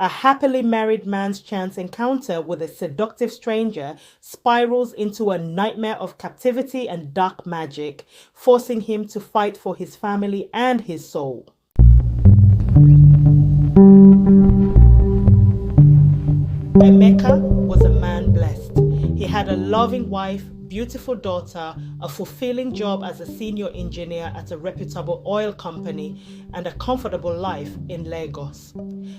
A happily married man's chance encounter with a seductive stranger spirals into a nightmare of captivity and dark magic, forcing him to fight for his family and his soul. Emeka was a man blessed. He had a loving wife, beautiful daughter, a fulfilling job as a senior engineer at a reputable oil company, and a comfortable life in Lagos.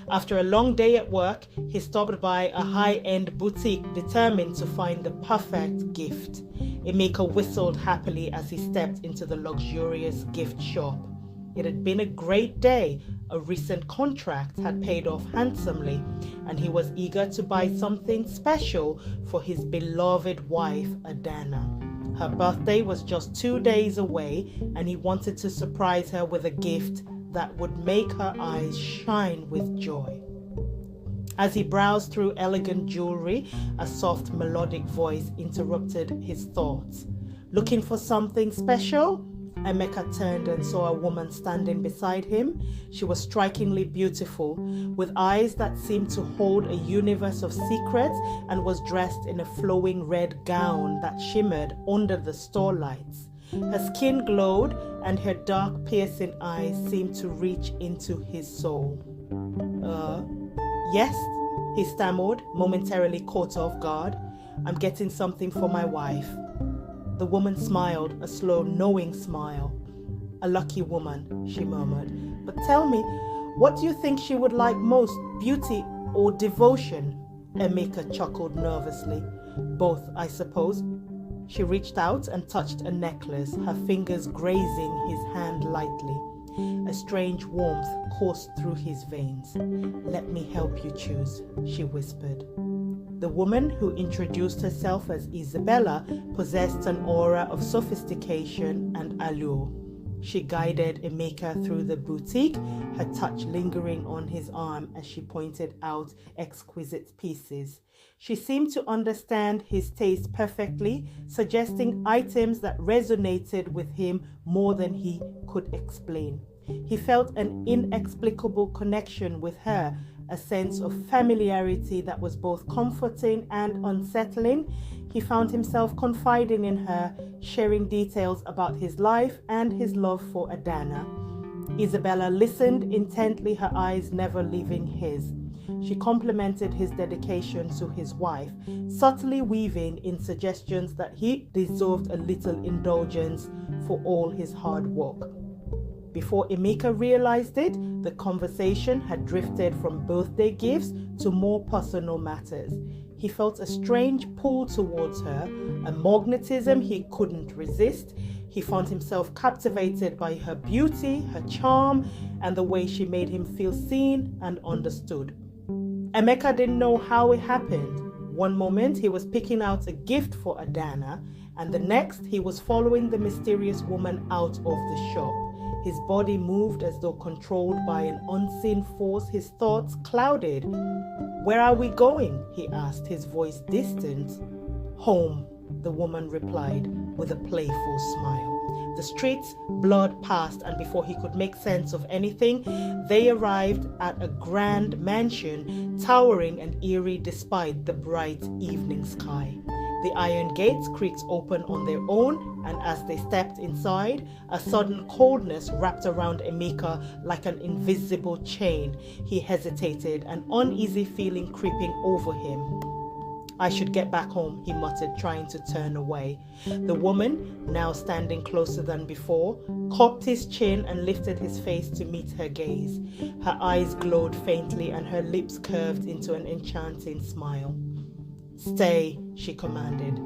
After a long day at work, he stopped by a high-end boutique determined to find the perfect gift. Emeka whistled happily as he stepped into the luxurious gift shop. It had been a great day. A recent contract had paid off handsomely, and he was eager to buy something special for his beloved wife, Adana. Her birthday was just 2 days away, and he wanted to surprise her with a gift that would make her eyes shine with joy. As he browsed through elegant jewelry, a soft melodic voice interrupted his thoughts. "Looking for something special?" Emeka turned and saw a woman standing beside him. She was strikingly beautiful, with eyes that seemed to hold a universe of secrets, and was dressed in a flowing red gown that shimmered under the store lights. Her skin glowed, and her dark, piercing eyes seemed to reach into his soul. Yes, he stammered, momentarily caught off guard. "I'm getting something for my wife." The woman smiled, a slow, knowing smile. "A lucky woman," she murmured. "But tell me, what do you think she would like most, beauty or devotion?" Emeka chuckled nervously. "Both, I suppose." She reached out and touched a necklace, her fingers grazing his hand lightly. A strange warmth coursed through his veins. "Let me help you choose," she whispered. The woman, who introduced herself as Isabella, possessed an aura of sophistication and allure. She guided Emeka through the boutique, her touch lingering on his arm as she pointed out exquisite pieces. She seemed to understand his taste perfectly, suggesting items that resonated with him more than he could explain. He felt an inexplicable connection with her, a sense of familiarity that was both comforting and unsettling. He found himself confiding in her, sharing details about his life and his love for Adana. Isabella listened intently, her eyes never leaving his. She complimented his dedication to his wife, subtly weaving in suggestions that he deserved a little indulgence for all his hard work. Before Emeka realized it, the conversation had drifted from birthday gifts to more personal matters. He felt a strange pull towards her, a magnetism he couldn't resist. He found himself captivated by her beauty, her charm, and the way she made him feel seen and understood. Emeka didn't know how it happened. One moment he was picking out a gift for Adana, and the next he was following the mysterious woman out of the shop. His body moved as though controlled by an unseen force, his thoughts clouded. "Where are we going?" he asked, his voice distant. "Home," the woman replied with a playful smile. The streets blurred past, and before he could make sense of anything, they arrived at a grand mansion, towering and eerie despite the bright evening sky. The iron gates creaked open on their own, and as they stepped inside, a sudden coldness wrapped around Emeka like an invisible chain. He hesitated, an uneasy feeling creeping over him. "I should get back home," he muttered, trying to turn away. The woman, now standing closer than before, cupped his chin and lifted his face to meet her gaze. Her eyes glowed faintly, and her lips curved into an enchanting smile. "Stay," she commanded.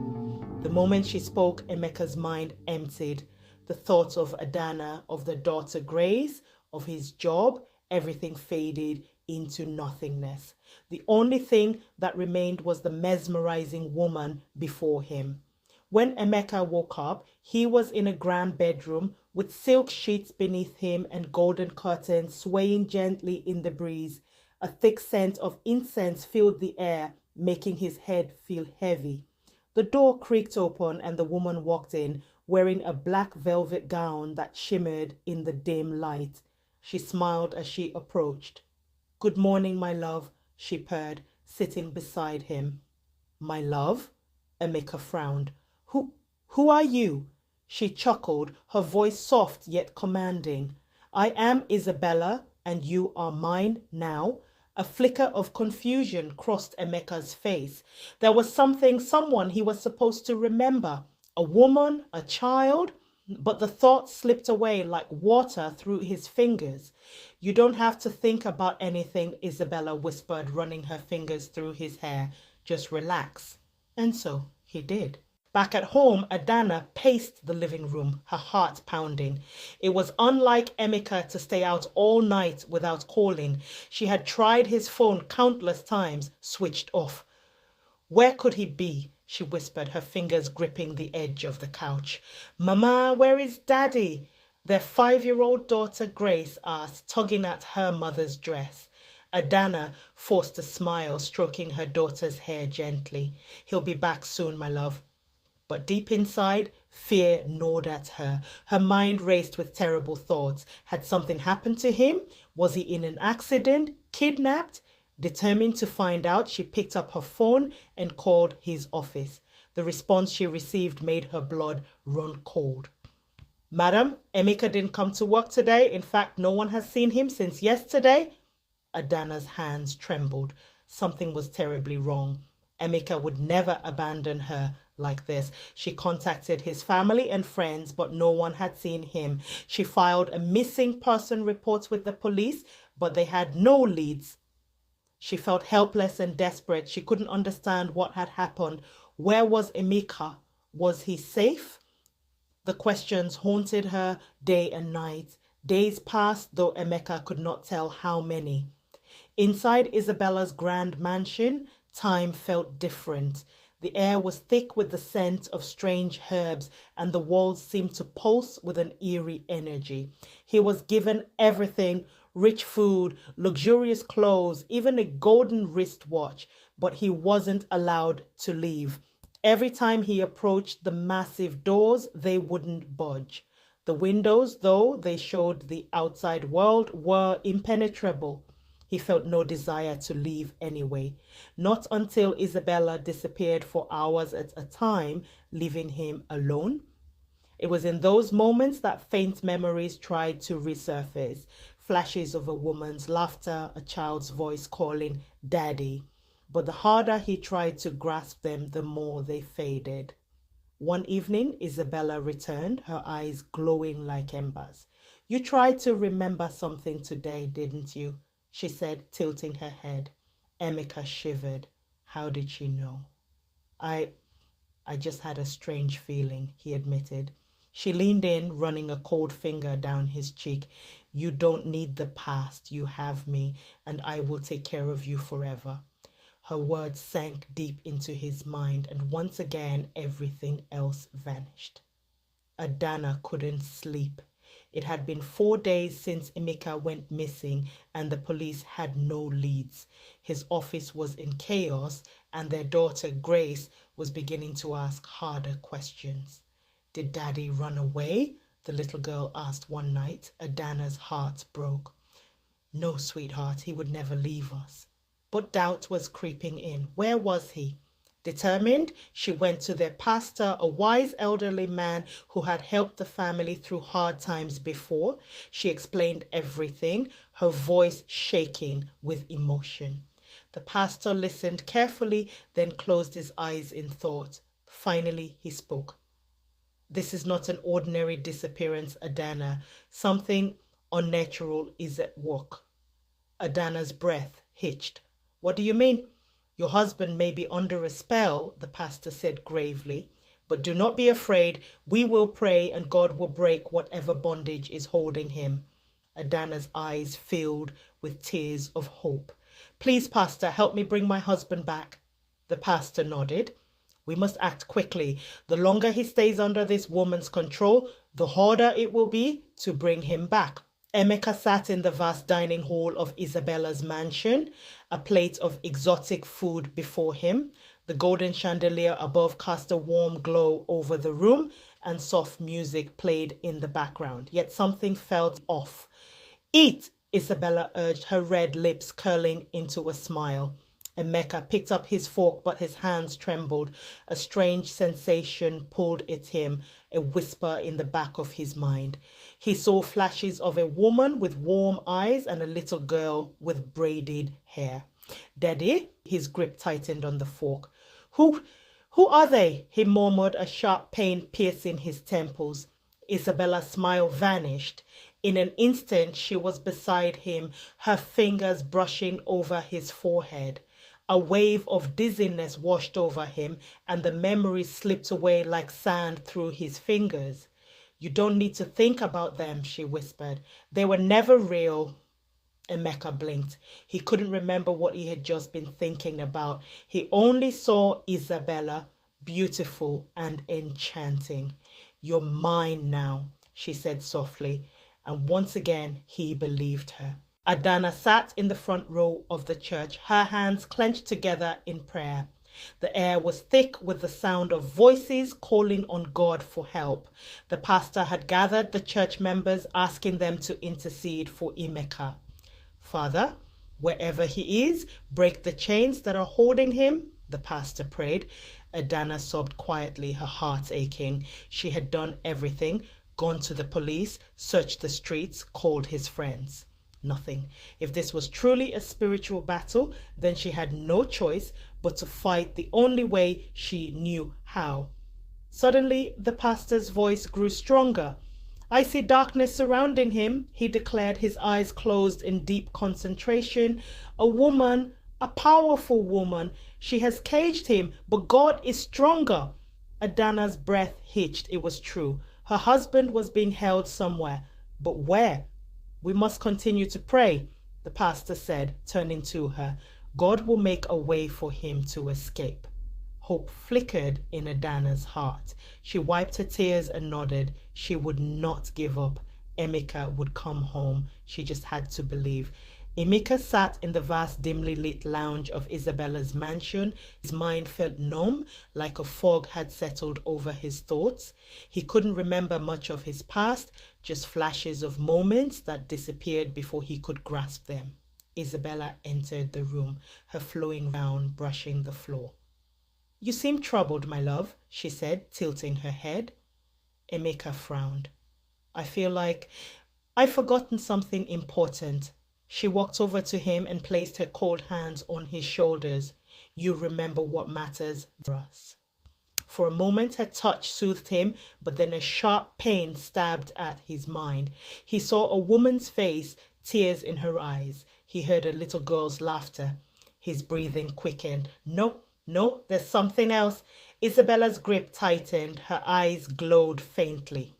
The moment she spoke, Emeka's mind emptied. The thought of Adana, of the daughter Grace, of his job, everything faded into nothingness. The only thing that remained was the mesmerizing woman before him. When Emeka woke up, he was in a grand bedroom with silk sheets beneath him and golden curtains swaying gently in the breeze. A thick scent of incense filled the air, making his head feel heavy. The door creaked open and the woman walked in, wearing a black velvet gown that shimmered in the dim light. She smiled as she approached. "Good morning, my love," she purred, sitting beside him. My love? Emeka frowned. Who are you? She chuckled, her voice soft yet commanding. I am Isabella, and you are mine now. A flicker of confusion crossed Emeka's face. There was someone he was supposed to remember. A woman, a child, but the thought slipped away like water through his fingers. You don't have to think about anything, Isabella whispered, running her fingers through his hair. Just relax. And so he did. Back at home, Adana paced the living room, her heart pounding. It was unlike Emeka to stay out all night without calling. She had tried his phone countless times, switched off. Where could he be? She whispered, her fingers gripping the edge of the couch. Mama, where is Daddy? Their 5-year-old daughter Grace asked, tugging at her mother's dress. Adana forced a smile, stroking her daughter's hair gently. He'll be back soon, my love. But deep inside, fear gnawed at her. Her mind raced with terrible thoughts. Had something happened to him? Was he in an accident? Kidnapped? Determined to find out, she picked up her phone and called his office. The response she received made her blood run cold. Madam, Emeka didn't come to work today. In fact, no one has seen him since yesterday. Adana's hands trembled. Something was terribly wrong. Emeka would never abandon her like this. She contacted his family and friends, but no one had seen him. She filed a missing person report with the police, but they had no leads. She felt helpless and desperate. She couldn't understand what had happened. Where was Emeka? Was he safe? The questions haunted her day and night. Days passed, though Emeka could not tell how many. Inside Isabella's grand mansion, time felt different. The air was thick with the scent of strange herbs, and the walls seemed to pulse with an eerie energy. He was given everything: rich food, luxurious clothes, even a golden wristwatch, but he wasn't allowed to leave. Every time he approached the massive doors, they wouldn't budge. The windows, though they showed the outside world, were impenetrable. He felt no desire to leave anyway, not until Isabella disappeared for hours at a time, leaving him alone. It was in those moments that faint memories tried to resurface. Flashes of a woman's laughter, a child's voice calling Daddy. But the harder he tried to grasp them, the more they faded. One evening, Isabella returned, her eyes glowing like embers. You tried to remember something today, didn't you? She said, tilting her head. Emeka shivered. How did she know? I just had a strange feeling, he admitted. She leaned in, running a cold finger down his cheek. You don't need the past. You have me, and I will take care of you forever. Her words sank deep into his mind, and once again, everything else vanished. Adana couldn't sleep. It had been 4 days since Emeka went missing, and the police had no leads. His office was in chaos, and their daughter Grace was beginning to ask harder questions. Did Daddy run away? The little girl asked one night. Adana's heart broke. No, sweetheart, he would never leave us. But doubt was creeping in. Where was he? Determined, she went to their pastor, a wise elderly man who had helped the family through hard times before. She explained everything, her voice shaking with emotion. The pastor listened carefully, then closed his eyes in thought. Finally, he spoke. This is not an ordinary disappearance, Adana. Something unnatural is at work. Adana's breath hitched. What do you mean? Your husband may be under a spell, the pastor said gravely, but do not be afraid. We will pray and God will break whatever bondage is holding him. Adana's eyes filled with tears of hope. Please, pastor, help me bring my husband back. The pastor nodded. We must act quickly. The longer he stays under this woman's control, the harder it will be to bring him back. Emeka sat in the vast dining hall of Isabella's mansion, a plate of exotic food before him. The golden chandelier above cast a warm glow over the room, and soft music played in the background. Yet something felt off. Eat, Isabella urged, her red lips curling into a smile. Emeka picked up his fork, but his hands trembled. A strange sensation pulled at him, a whisper in the back of his mind. He saw flashes of a woman with warm eyes and a little girl with braided hair. Daddy, his grip tightened on the fork. Who are they? He murmured, a sharp pain piercing his temples. Isabella's smile vanished. In an instant, she was beside him, her fingers brushing over his forehead. A wave of dizziness washed over him, and the memories slipped away like sand through his fingers. You don't need to think about them, she whispered. They were never real. Emeka blinked. He couldn't remember what he had just been thinking about. He only saw Isabella, beautiful and enchanting. You're mine now, she said softly, and once again he believed her. Adana sat in the front row of the church, her hands clenched together in prayer. The air was thick with the sound of voices calling on God for help. The pastor had gathered the church members, asking them to intercede for Emeka. Father, wherever he is, break the chains that are holding him, the pastor prayed. Adana sobbed quietly, her heart aching. She had done everything, gone to the police, searched the streets, called his friends. Nothing. If this was truly a spiritual battle, then she had no choice but to fight the only way she knew how. Suddenly, the pastor's voice grew stronger. I see darkness surrounding him, he declared, his eyes closed in deep concentration. A woman, a powerful woman. She has caged him, but God is stronger. Adana's breath hitched. It was true. Her husband was being held somewhere. But where? We must continue to pray, the pastor said, turning to her. God will make a way for him to escape. Hope flickered in Adana's heart. She wiped her tears and nodded. She would not give up. Emeka would come home. She just had to believe. Emeka sat in the vast, dimly lit lounge of Isabella's mansion. His mind felt numb, like a fog had settled over his thoughts. He couldn't remember much of his past, just flashes of moments that disappeared before he could grasp them. Isabella entered the room, her flowing gown brushing the floor. You seem troubled, my love, she said, tilting her head. Emeka frowned. I feel like I've forgotten something important. She walked over to him and placed her cold hands on his shoulders. You remember what matters for us. For a moment her touch soothed him, but then a sharp pain stabbed at his mind. He saw a woman's face, tears in her eyes. He heard a little girl's laughter. His breathing quickened. No, there's something else. Isabella's grip tightened. Her eyes glowed faintly.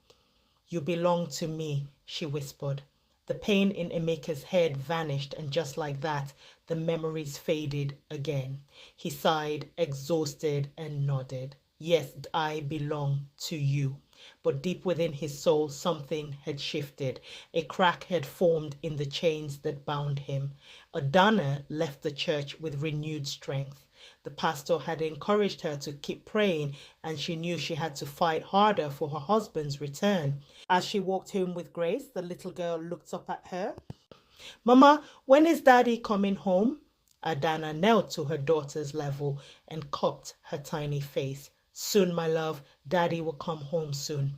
You belong to me, she whispered. The pain in Emeka's head vanished, and just like that, the memories faded again. He sighed, exhausted, and nodded. Yes, I belong to you. But deep within his soul, something had shifted. A crack had formed in the chains that bound him. Adana left the church with renewed strength. The pastor had encouraged her to keep praying, and she knew she had to fight harder for her husband's return. As she walked home with Grace, the little girl looked up at her. Mama, when is Daddy coming home? Adana knelt to her daughter's level and cupped her tiny face. Soon, my love, Daddy will come home soon.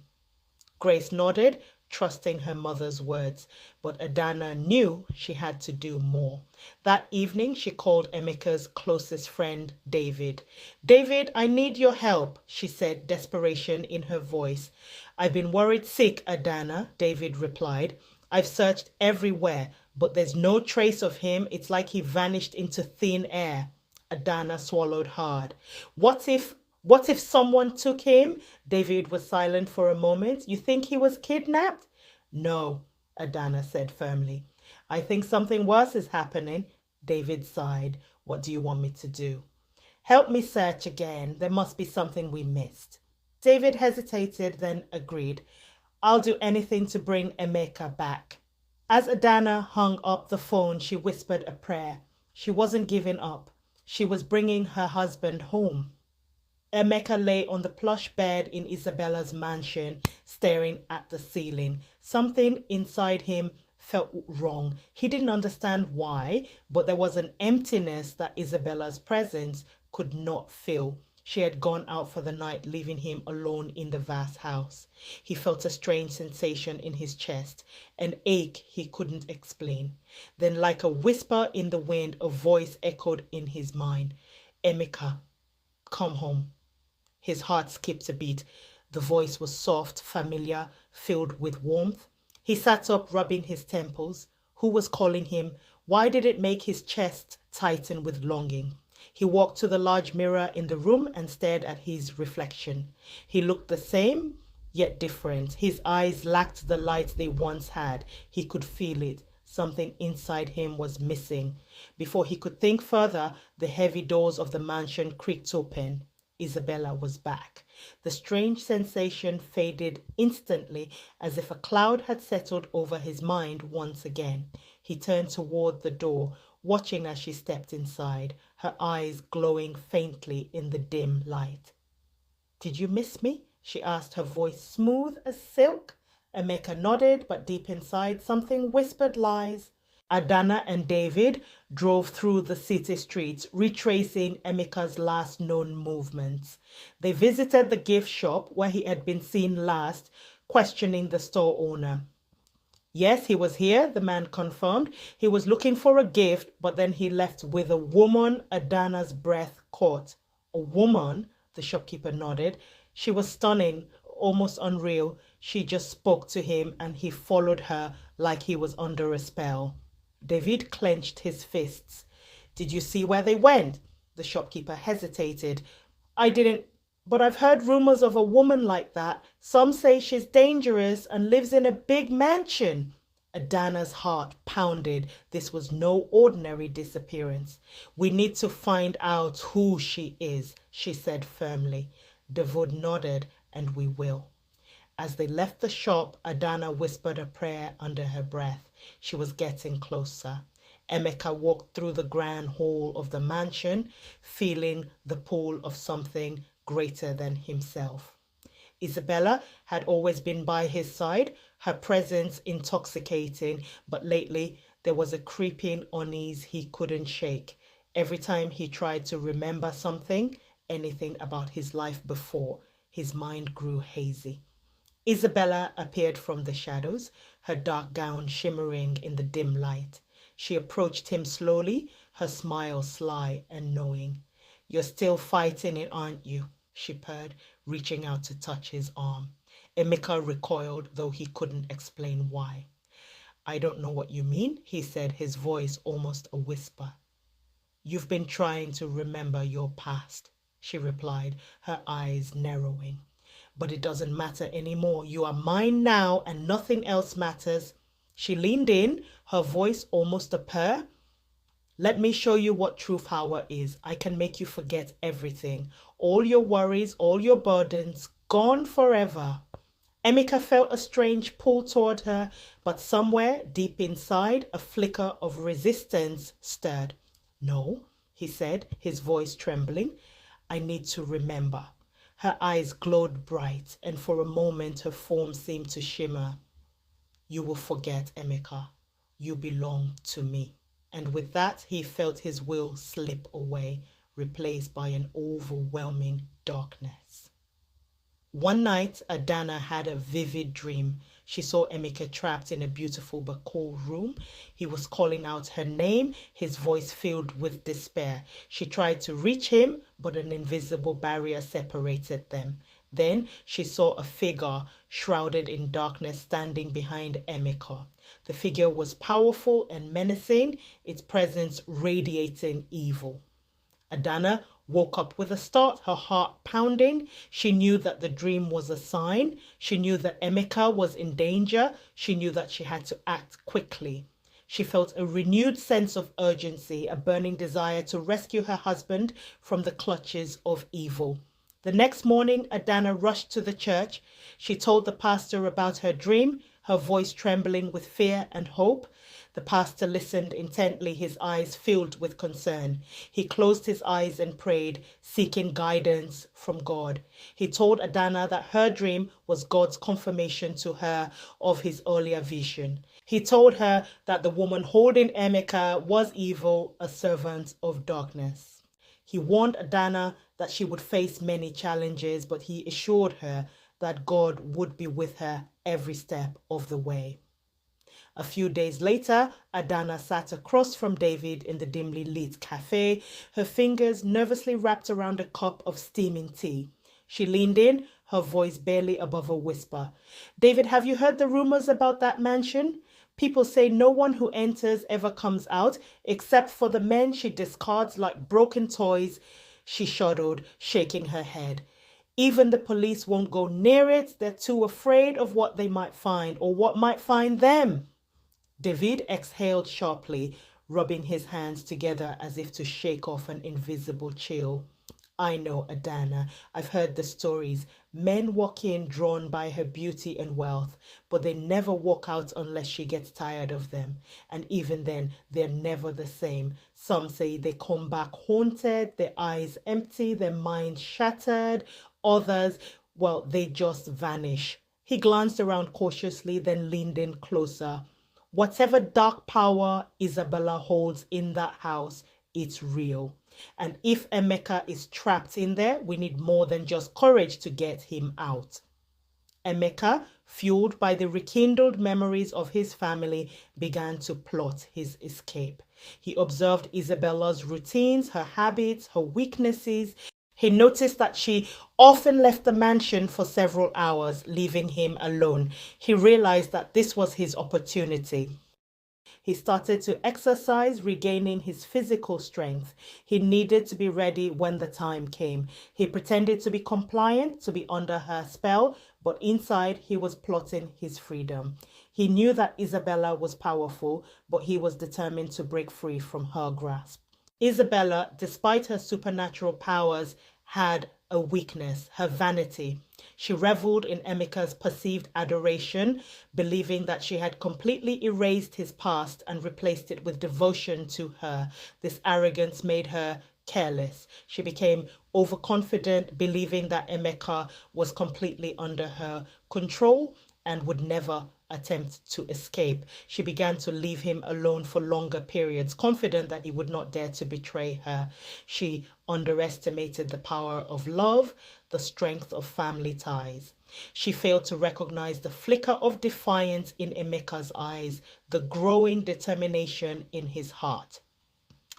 Grace nodded, trusting her mother's words, but Adana knew she had to do more. That evening, she called Emeka's closest friend, David. David, I need your help, she said, desperation in her voice. I've been worried sick, Adana, David replied. I've searched everywhere, but there's no trace of him. It's like he vanished into thin air. Adana swallowed hard. What if someone took him? David was silent for a moment. You think he was kidnapped? No, Adana said firmly. I think something worse is happening. David sighed. What do you want me to do? Help me search again. There must be something we missed. David hesitated, then agreed. I'll do anything to bring Emeka back. As Adana hung up the phone, she whispered a prayer. She wasn't giving up. She was bringing her husband home. Emeka lay on the plush bed in Isabella's mansion, staring at the ceiling. Something inside him felt wrong. He didn't understand why, but there was an emptiness that Isabella's presence could not fill. She had gone out for the night, leaving him alone in the vast house. He felt a strange sensation in his chest, an ache he couldn't explain. Then, like a whisper in the wind, a voice echoed in his mind. Emeka, come home. His heart skipped a beat. The voice was soft, familiar, filled with warmth. He sat up, rubbing his temples. Who was calling him? Why did it make his chest tighten with longing? He walked to the large mirror in the room and stared at his reflection. He looked the same, yet different. His eyes lacked the light they once had. He could feel it. Something inside him was missing. Before he could think further, the heavy doors of the mansion creaked open. Isabella was back. The strange sensation faded instantly, as if a cloud had settled over his mind once again. He turned toward the door, watching as she stepped inside, her eyes glowing faintly in the dim light. "Did you miss me?" she asked, her voice smooth as silk. Emeka nodded, but deep inside something whispered lies. Adana and David drove through the city streets, retracing Emeka's last known movements. They visited the gift shop where he had been seen last, questioning the store owner. Yes, he was here, the man confirmed. He was looking for a gift, but then he left with a woman Adana's breath caught. A woman? The shopkeeper nodded. She was stunning, almost unreal. She just spoke to him and he followed her like he was under a spell. David clenched his fists. "Did you see where they went?" The shopkeeper hesitated. "I didn't, but I've heard rumors of a woman like that. Some say she's dangerous and lives in a big mansion." Adana's heart pounded. This was no ordinary disappearance. "We need to find out who she is," she said firmly. David nodded, "and we will." As they left the shop, Adana whispered a prayer under her breath. She was getting closer. Emeka walked through the grand hall of the mansion, feeling the pull of something greater than himself. Isabella had always been by his side, her presence intoxicating, but lately there was a creeping unease he couldn't shake. Every time he tried to remember something, anything about his life before, his mind grew hazy. Isabella appeared from the shadows, her dark gown shimmering in the dim light. She approached him slowly, her smile sly and knowing. "You're still fighting it, aren't you?" she purred, reaching out to touch his arm. Emeka recoiled, though he couldn't explain why. "I don't know what you mean," he said, his voice almost a whisper. "You've been trying to remember your past," she replied, her eyes narrowing. "But it doesn't matter anymore. You are mine now and nothing else matters." She leaned in, her voice almost a purr. "Let me show you what true power is. I can make you forget everything. All your worries, all your burdens, gone forever." Emeka felt a strange pull toward her, but somewhere deep inside, a flicker of resistance stirred. "No," he said, his voice trembling. "I need to remember." Her eyes glowed bright, and for a moment her form seemed to shimmer. "You will forget, Emeka. You belong to me." And with that, he felt his will slip away, replaced by an overwhelming darkness. One night, Adana had a vivid dream. She saw Emeka trapped in a beautiful but cold room. He was calling out her name, his voice filled with despair. She tried to reach him, but an invisible barrier separated them. Then she saw a figure shrouded in darkness standing behind Emeka. The figure was powerful and menacing, its presence radiating evil. Adana woke up with a start, her heart pounding. She knew that the dream was a sign. She knew that Emeka was in danger. She knew that she had to act quickly. She felt a renewed sense of urgency, a burning desire to rescue her husband from the clutches of evil. The next morning, Adana rushed to the church. She told the pastor about her dream. her voice trembling with fear and hope. The pastor listened intently, his eyes filled with concern. He closed his eyes and prayed, seeking guidance from God. He told Adana that her dream was God's confirmation to her of his earlier vision. He told her that the woman holding Emeka was evil, a servant of darkness. He warned Adana that she would face many challenges, but he assured her that God would be with her every step of the way. A few days later, Adana sat across from David in the dimly lit cafe, her fingers nervously wrapped around a cup of steaming tea. She leaned in, her voice barely above a whisper. "David, have you heard the rumors about that mansion? People say no one who enters ever comes out, except for the men she discards like broken toys." She shuddered, shaking her head. "Even the police won't go near it. They're too afraid of what they might find or what might find them." David exhaled sharply, rubbing his hands together as if to shake off an invisible chill. "I know, Adana. I've heard the stories. Men walk in drawn by her beauty and wealth, but they never walk out unless she gets tired of them. And even then, they're never the same. Some say they come back haunted, their eyes empty, their minds shattered. Others, well, they just vanish." He glanced around cautiously, then leaned in closer. "Whatever dark power Isabella holds in that house, it's real. And if Emeka is trapped in there, we need more than just courage to get him out." Emeka, fueled by the rekindled memories of his family, began to plot his escape. He observed Isabella's routines, her habits, her weaknesses. He noticed that she often left the mansion for several hours, leaving him alone. He realized that this was his opportunity. He started to exercise, regaining his physical strength. He needed to be ready when the time came. He pretended to be compliant, to be under her spell, but inside he was plotting his freedom. He knew that Isabella was powerful, but he was determined to break free from her grasp. Isabella, despite her supernatural powers, had a weakness, her vanity. She reveled in Emeka's perceived adoration, believing that she had completely erased his past and replaced it with devotion to her. This arrogance made her careless. She became overconfident, believing that Emeka was completely under her control and would never attempt to escape. She began to leave him alone for longer periods, confident that he would not dare to betray her. She underestimated the power of love, the strength of family ties. She failed to recognize the flicker of defiance in Emeka's eyes, the growing determination in his heart.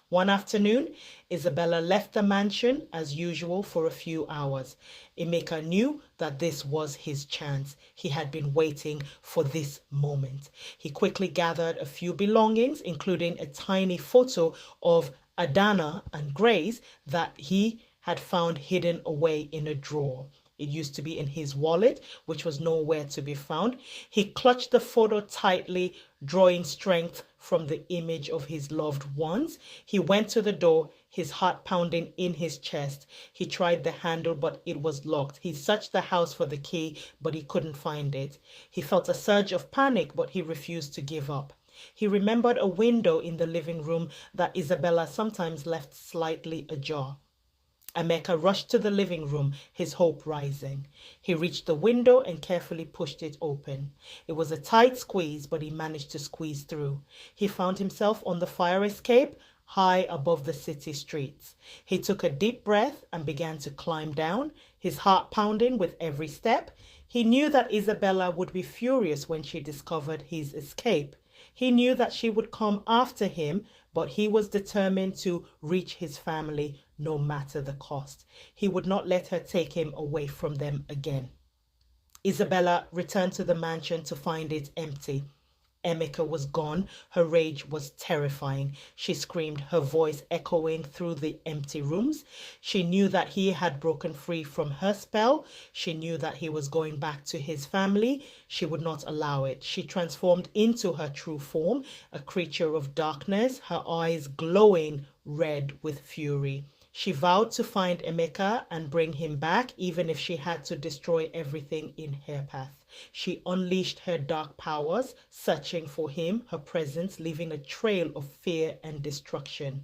One afternoon, Isabella left the mansion as usual for a few hours. Emeka knew that this was his chance. He had been waiting for this moment. He quickly gathered a few belongings, including a tiny photo of Adana and Grace that he had found hidden away in a drawer. It used to be in his wallet, which was nowhere to be found. He clutched the photo tightly, drawing strength from the image of his loved ones. He went to the door, his heart pounding in his chest. He tried the handle, but it was locked. He searched the house for the key, but he couldn't find it. He felt a surge of panic, but he refused to give up. He remembered a window in the living room that Isabella sometimes left slightly ajar. Emeka rushed to the living room, his hope rising. He reached the window and carefully pushed it open. It was a tight squeeze, but he managed to squeeze through. He found himself on the fire escape, high above the city streets. He took a deep breath and began to climb down, his heart pounding with every step. He knew that Isabella would be furious when she discovered his escape. He knew that she would come after him, but he was determined to reach his family no matter the cost. He would not let her take him away from them again. Isabella returned to the mansion to find it empty. Emeka was gone. Her rage was terrifying. She screamed, her voice echoing through the empty rooms. She knew that he had broken free from her spell. She knew that he was going back to his family. She would not allow it. She transformed into her true form, a creature of darkness, her eyes glowing red with fury. She vowed to find Emeka and bring him back, even if she had to destroy everything in her path. She unleashed her dark powers, searching for him, her presence leaving a trail of fear and destruction.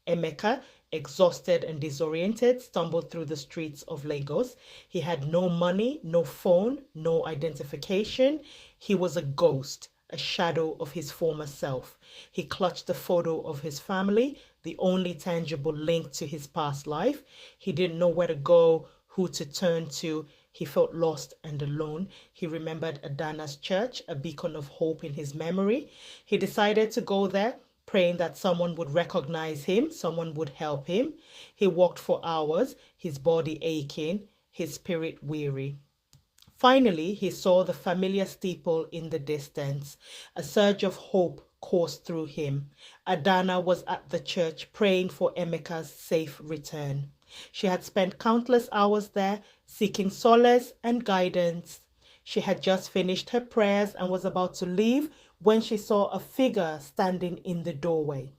Emeka, exhausted and disoriented, stumbled through the streets of Lagos. He had no money, no phone, no identification. He was a ghost, a shadow of his former self. He clutched the photo of his family, the only tangible link to his past life. He didn't know where to go, who to turn to. He felt lost and alone. He remembered Adana's church, a beacon of hope in his memory. He decided to go there, praying that someone would recognize him, someone would help him. He walked for hours, his body aching, his spirit weary. Finally, he saw the familiar steeple in the distance. A surge of hope coursed through him. Adana was at the church praying for Emeka's safe return. She had spent countless hours there, seeking solace and guidance. She had just finished her prayers and was about to leave when she saw a figure standing in the doorway.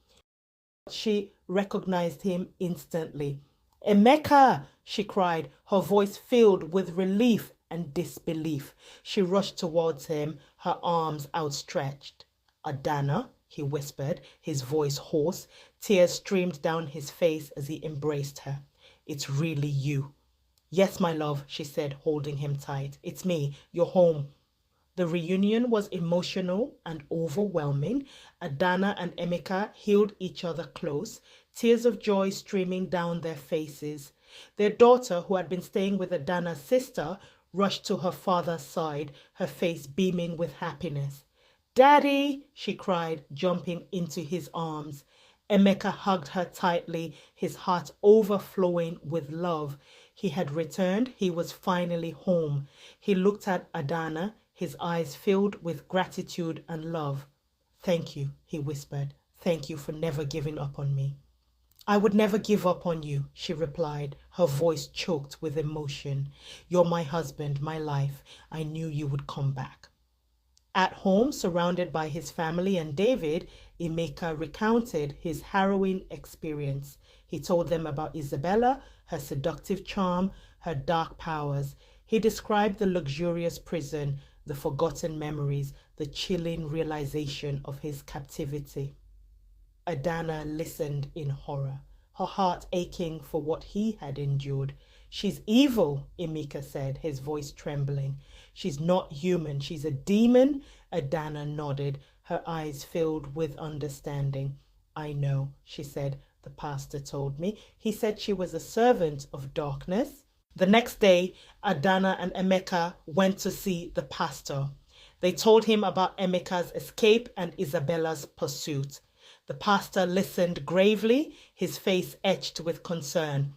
She recognized him instantly. "Emeka!" she cried, her voice filled with relief and disbelief. She rushed towards him, her arms outstretched. "Adana," he whispered, his voice hoarse. Tears streamed down his face as he embraced her. "It's really you." "Yes, my love," she said, holding him tight. "It's me. You're home." The reunion was emotional and overwhelming. Adana and Emeka held each other close, tears of joy streaming down their faces. Their daughter, who had been staying with Adana's sister, rushed to her father's side, her face beaming with happiness. "Daddy!" she cried, jumping into his arms. Emeka hugged her tightly, his heart overflowing with love. He had returned. He was finally home. He looked at Adana, his eyes filled with gratitude and love. "Thank you," he whispered. "Thank you for never giving up on me." "I would never give up on you," she replied, her voice choked with emotion. "You're my husband, my life. I knew you would come back." At home, surrounded by his family and David, Emeka recounted his harrowing experience. He told them about Isabella, her seductive charm, her dark powers. He described the luxurious prison, the forgotten memories, the chilling realization of his captivity. Adana listened in horror, her heart aching for what he had endured. "She's evil," Emeka said, his voice trembling. "She's not human. She's a demon." Adana nodded, her eyes filled with understanding. "I know," she said. "The pastor told me. He said she was a servant of darkness." The next day, Adana and Emeka went to see the pastor. They told him about Emeka's escape and Isabella's pursuit. The pastor listened gravely, his face etched with concern.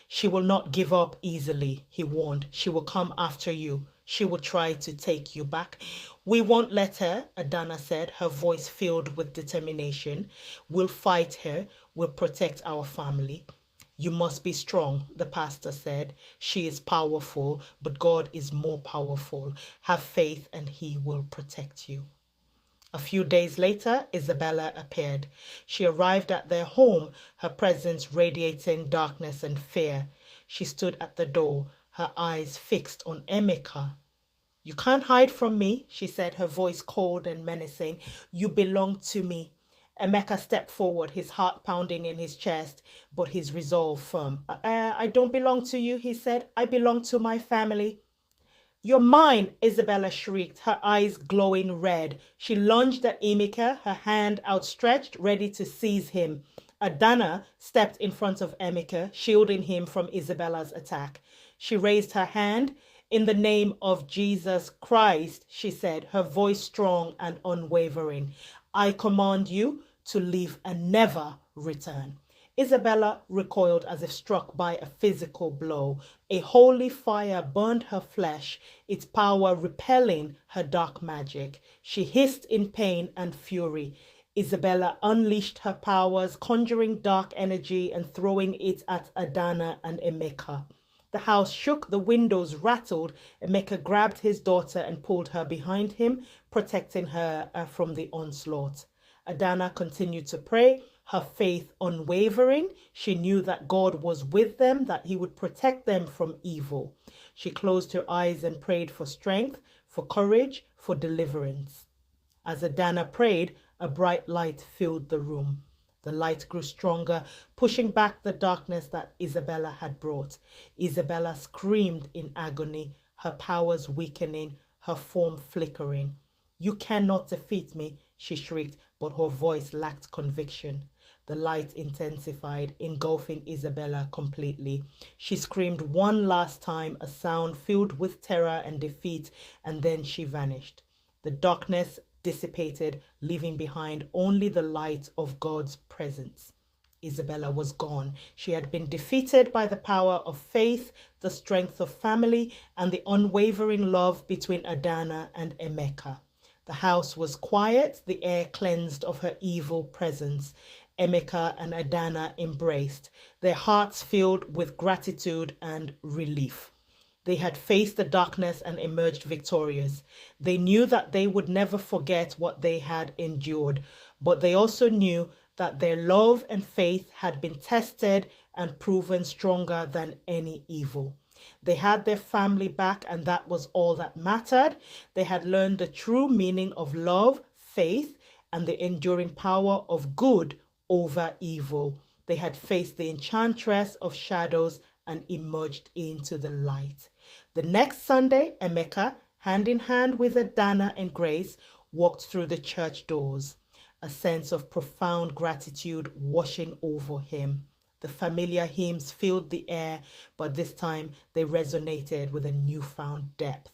"She will not give up easily," he warned. "She will come after you. She will try to take you back." "We won't let her," Adana said, her voice filled with determination. "We'll fight her. We'll protect our family." "You must be strong," the pastor said. "She is powerful, but God is more powerful. Have faith and he will protect you." A few days later, Isabella appeared. She arrived at their home, her presence radiating darkness and fear. She stood at the door, her eyes fixed on Emeka. "You can't hide from me," she said, her voice cold and menacing. "You belong to me." Emeka stepped forward, his heart pounding in his chest, but his resolve firm. I don't belong to you," he said. "I belong to my family." "You're mine," Isabella shrieked, her eyes glowing red. She lunged at Emeka, her hand outstretched, ready to seize him. Adana stepped in front of Emeka, shielding him from Isabella's attack. She raised her hand. "In the name of Jesus Christ," she said, her voice strong and unwavering, "I command you to leave and never return." Isabella recoiled as if struck by a physical blow. A holy fire burned her flesh, its power repelling her dark magic. She hissed in pain and fury. Isabella unleashed her powers, conjuring dark energy and throwing it at Adana and Emeka. The house shook, the windows rattled. Emeka grabbed his daughter and pulled her behind him, protecting her from the onslaught. Adana continued to pray, her faith unwavering. She knew that God was with them, that he would protect them from evil. She closed her eyes and prayed for strength, for courage, for deliverance. As Adana prayed, a bright light filled the room. The light grew stronger, pushing back the darkness that Isabella had brought. Isabella screamed in agony, her powers weakening, her form flickering. "You cannot defeat me," she shrieked, but her voice lacked conviction. The light intensified, engulfing Isabella completely. She screamed one last time, a sound filled with terror and defeat, and then she vanished. The darkness dissipated, leaving behind only the light of God's presence. Isabella was gone. She had been defeated by the power of faith, the strength of family, and the unwavering love between Adana and Emeka. The house was quiet, the air cleansed of her evil presence. Emeka and Adana embraced, their hearts filled with gratitude and relief. They had faced the darkness and emerged victorious. They knew that they would never forget what they had endured, but they also knew that their love and faith had been tested and proven stronger than any evil. They had their family back, and that was all that mattered. They had learned the true meaning of love, faith, and the enduring power of good over evil. They had faced the enchantress of shadows and emerged into the light. The next Sunday, Emeka, hand in hand with Adana and Grace, walked through the church doors, a sense of profound gratitude washing over him. The familiar hymns filled the air, but this time they resonated with a newfound depth.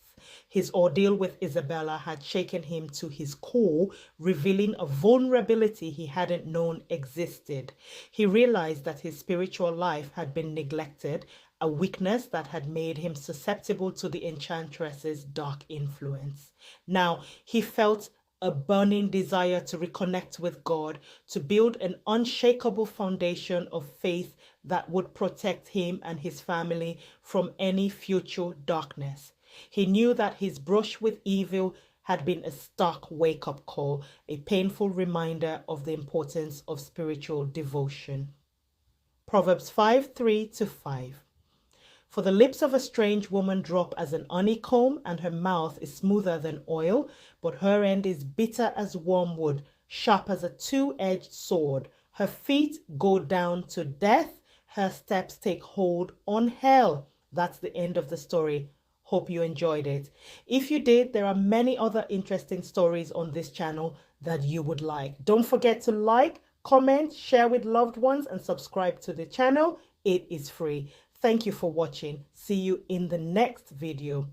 His ordeal with Isabella had shaken him to his core, revealing a vulnerability he hadn't known existed. He realized that his spiritual life had been neglected, a weakness that had made him susceptible to the enchantress's dark influence. Now he felt a burning desire to reconnect with God, to build an unshakable foundation of faith that would protect him and his family from any future darkness. He knew that his brush with evil had been a stark wake-up call, a painful reminder of the importance of spiritual devotion. Proverbs 5:3-5. For the lips of a strange woman drop as an honeycomb, and her mouth is smoother than oil, but her end is bitter as wormwood, sharp as a two-edged sword. Her feet go down to death, her steps take hold on hell. That's the end of the story. Hope you enjoyed it. If you did, there are many other interesting stories on this channel that you would like. Don't forget to like, comment, share with loved ones, and subscribe to the channel. It is free. Thank you for watching. See you in the next video.